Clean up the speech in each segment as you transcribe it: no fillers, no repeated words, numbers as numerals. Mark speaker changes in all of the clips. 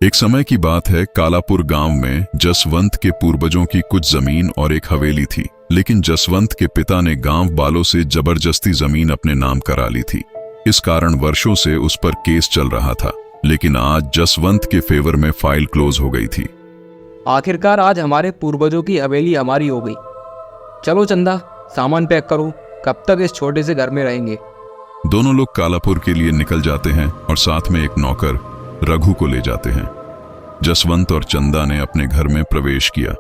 Speaker 1: एक समय की बात है, कालापुर गांव में जसवंत के पूर्वजों की कुछ जमीन और एक हवेली थी। लेकिन जसवंत के पिता ने गांव वालों से जबरदस्ती जमीन अपने नाम करा ली थी। इस कारण वर्षों से उस पर केस चल रहा था। लेकिन आज जसवंत के फेवर में फाइल क्लोज हो गई थी।
Speaker 2: आखिरकार आज हमारे पूर्वजों की हवेली हमारी हो गई। चलो चंदा, सामान पैक करो, कब तक इस छोटे से घर में रहेंगे।
Speaker 1: दोनों लोग कालापुर के लिए निकल जाते हैं और साथ में एक नौकर रघु को ले जाते हैं। जसवंत और चंदा ने अपने घर में प्रवेश किया।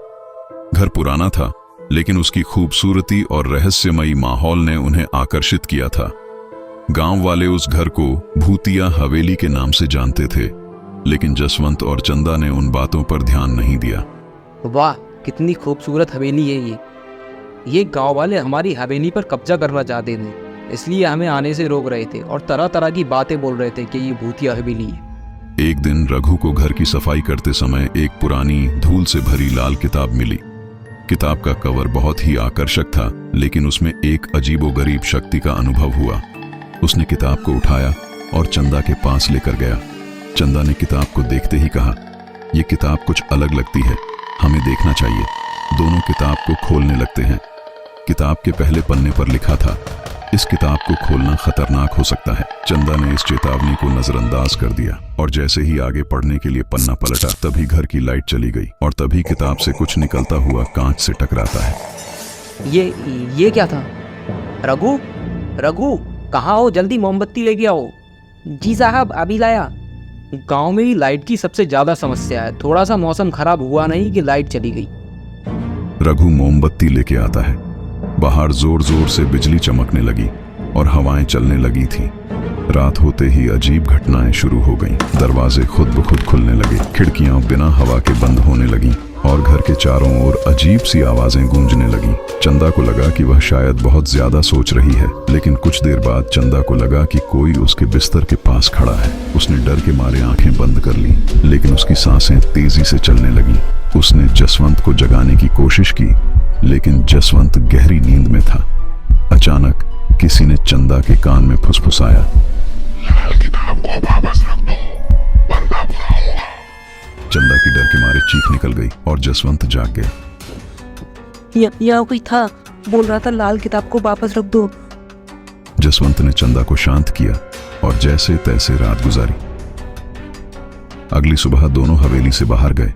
Speaker 1: घर पुराना था, लेकिन उसकी खूबसूरती और रहस्यमयी माहौल ने उन्हें आकर्षित किया था। गांव वाले उस घर को भूतिया हवेली के नाम से जानते थे, लेकिन जसवंत और चंदा ने उन बातों पर ध्यान नहीं दिया।
Speaker 2: वाह, कितनी खूबसूरत हवेली है ये गांव वाले हमारी हवेली पर कब्जा करना चाहते थे, इसलिए हमें आने से रोक रहे थे और तरह तरह की बातें बोल रहे थे कि ये भूतिया हवेली है।
Speaker 1: एक दिन रघु को घर की सफाई करते समय एक पुरानी धूल से भरी लाल किताब मिली। किताब का कवर बहुत ही आकर्षक था, लेकिन उसमें एक अजीबोगरीब शक्ति का अनुभव हुआ। उसने किताब को उठाया और चंदा के पास लेकर गया। चंदा ने किताब को देखते ही कहा, यह किताब कुछ अलग लगती है, हमें देखना चाहिए। दोनों किताब को खोलने लगते हैं। किताब के पहले पन्ने पर लिखा था, इस किताब को खोलना खतरनाक हो सकता है। चंदा ने इस चेतावनी को नजरअंदाज कर दिया और जैसे ही आगे पढ़ने के लिए पन्ना पलटा, तभी घर की लाइट चली गई और तभी किताब से कुछ निकलता हुआ कांच से टकराता है।
Speaker 2: ये क्या था? रघु, रघु कहाँ हो? जल्दी मोमबत्ती लेके आओ। जी साहब, अभी लाया। गांव में ही लाइट की सबसे ज्यादा समस्या है। थोड़ा सा मौसम खराब हुआ नहीं कि लाइट चली गई।
Speaker 1: रघु मोमबत्ती लेके आता है। बाहर जोर जोर से बिजली चमकने लगी और हवाएं चलने लगी थी। रात होते ही अजीब घटनाएं शुरू हो गईं। दरवाजे खुद ब खुद खुलने लगे, खिड़कियां बिना हवा के बंद होने लगीं और घर के चारों ओर अजीब सी आवाजें गूंजने लगीं। चंदा को लगा कि वह शायद बहुत ज्यादा सोच रही है, लेकिन कुछ देर बाद चंदा को लगा कि कोई उसके बिस्तर के पास खड़ा है। उसने डर के मारे आंखें बंद कर ली, लेकिन उसकी सांसें तेजी से चलने लगीं। उसने जसवंत को जगाने की कोशिश की, लेकिन जसवंत गहरी नींद में था। अचानक किसी ने चंदा के कान में फुसफुसाया, किताब को वापस रख दो, वरना बुरा होगा। चंदा की डर के मारे चीख निकल गई और जसवंत जाग गया।
Speaker 3: यहाँ कोई था, बोल रहा था लाल किताब को वापस रख दो।
Speaker 1: जसवंत ने चंदा को शांत किया और जैसे तैसे रात गुजारी। अगली सुबह दोनों हवेली से बाहर गए।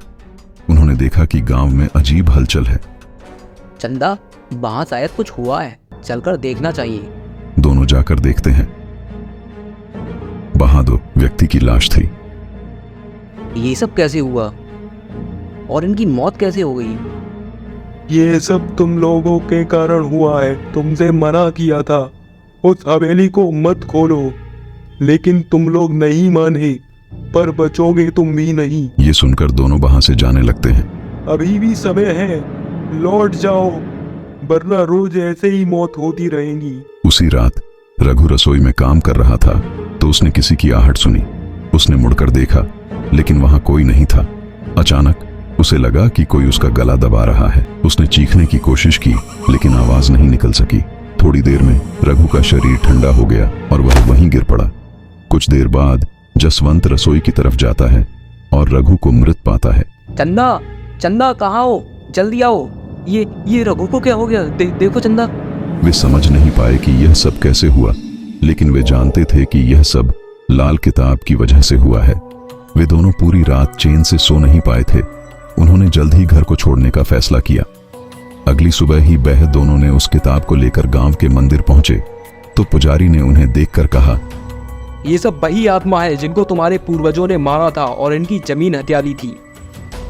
Speaker 1: उन्होंने देखा कि गांव में अजीब हलचल है।
Speaker 2: चंदा, वहां शायद कुछ हुआ है, चलकर देखना चाहिए।
Speaker 1: दोनों जाकर देखते हैं। वहां 2 व्यक्ति की लाश थी।
Speaker 2: ये सब कैसे हुआ और इनकी मौत कैसे हो गई?
Speaker 4: ये सब तुम लोगों के कारण हुआ है। तुमसे मना किया था उस हवेली को मत खोलो, लेकिन तुम लोग नहीं माने। पर बचोगे तुम भी नहीं।
Speaker 1: ये सुनकर दोनों वहां से जाने लगते हैं।
Speaker 4: अभी भी समय है, लौट जाओ, वरना रोज ऐसे ही मौत होती रहेगी।
Speaker 1: उसी रात रघु रसोई में काम कर रहा था तो उसने किसी की आहट सुनी। उसने मुड़कर देखा, लेकिन वहां कोई नहीं था। अचानक उसे लगा कि कोई उसका गला दबा रहा है। उसने चीखने की कोशिश की, लेकिन आवाज नहीं निकल सकी। थोड़ी देर में रघु का शरीर ठंडा हो गया और वह वहीं गिर पड़ा। कुछ देर बाद जसवंत रसोई की तरफ जाता है और रघु को मृत पाता है।
Speaker 2: चंदा, चंदा कहाँ हो? जल्दी आओ। ये रघु को क्या हो गया? देखो चंदा।
Speaker 1: वे समझ नहीं पाए कि यह सब कैसे हुआ, लेकिन वे जानते थे कि यह सब लाल किताब की वजह से हुआ है। वे दोनों पूरी रात चैन से सो नहीं पाए थे। उन्होंने जल्द ही घर को छोड़ने का फैसला किया। अगली सुबह ही वह दोनों ने उस किताब को लेकर गांव के मंदिर पहुंचे तो पुजारी ने उन्हें देखकर कहा,
Speaker 2: ये सब वही आत्मा है जिनको तुम्हारे पूर्वजों ने मारा था और इनकी जमीन हत्या दी थी।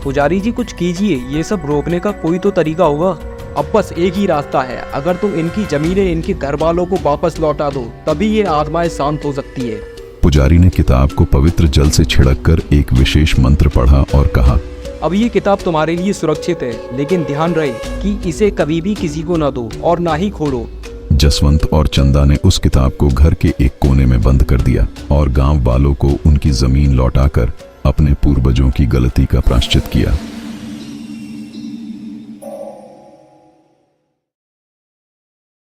Speaker 2: पुजारी जी, कुछ कीजिए, ये सब रोकने का कोई तो तरीका होगा। अब बस एक ही रास्ता है, अगर तुम इनकी जमीनें इनके घर वालों को वापस लौटा दो, तभी ये आत्माएं शांत हो सकती है।
Speaker 1: पुजारी ने किताब को पवित्र जल से छिड़क कर एक विशेष मंत्र पढ़ा और कहा,
Speaker 2: अब ये किताब तुम्हारे लिए सुरक्षित है, लेकिन ध्यान रहे कि इसे कभी भी किसी को न दो और ना ही खोलो।
Speaker 1: जसवंत और चंदा ने उस किताब को घर के एक कोने में बंद कर दिया और गांव वालों को उनकी जमीन लौटाकर अपने पूर्वजों की गलती का प्रायश्चित किया।